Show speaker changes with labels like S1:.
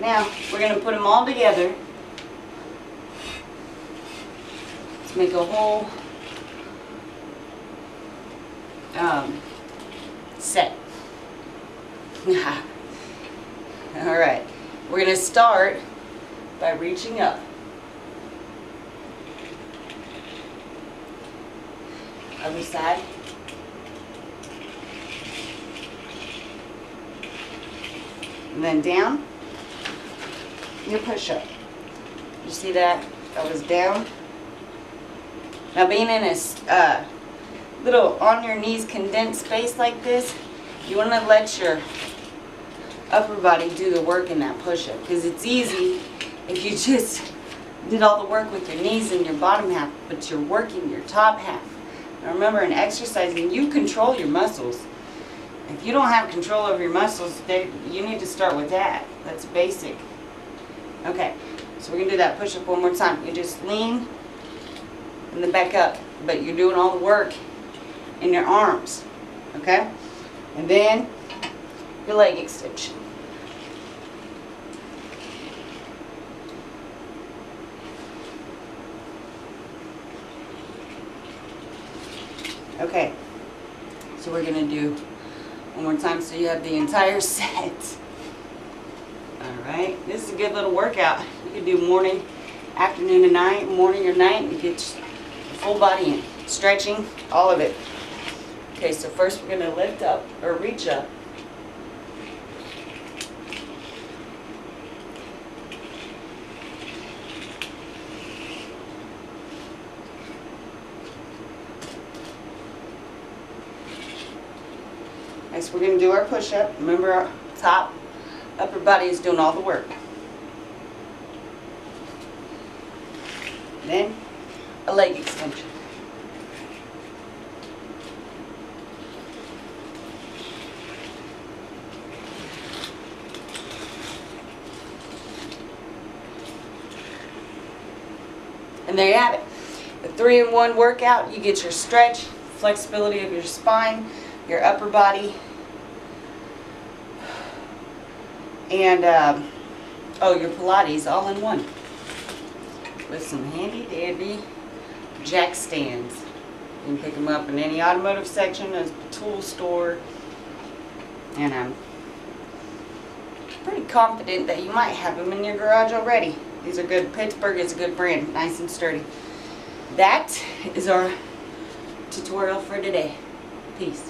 S1: Now, we're going to put them all together. Let's make a whole set. Alright, we're going to start by reaching up. Other side. And then down. Your push-up. You see that? That was down. Now being in a little on your knees condensed space like this, you want to let your upper body do the work in that push-up, because it's easy if you just did all the work with your knees and your bottom half, but you're working your top half. Now remember, in exercising, you control your muscles. If you don't have control over your muscles, you need to start with that. That's basic. Okay, so we're going to do that push-up one more time. You just lean and then back up, but you're doing all the work in your arms. Okay? And then your leg extension. Okay, so we're going to do one more time so you have the entire set. Alright, this is a good little workout. You can do morning, afternoon and night, morning or night, and get your full body in. Stretching, all of it. Okay, so first we're going to lift up, or reach up. Next we're going to do our push-up. Remember, our top, upper body is doing all the work. Then a leg extension. And there you have it. The 3-in-1 workout. You get your stretch, flexibility of your spine, your upper body, and your Pilates all in one, with some handy dandy jack stands. You can pick them up in any automotive section, a tool store, and I'm pretty confident that you might have them in your garage already. These are good. Pittsburgh is a good brand, nice and sturdy. That is our tutorial for today. Peace.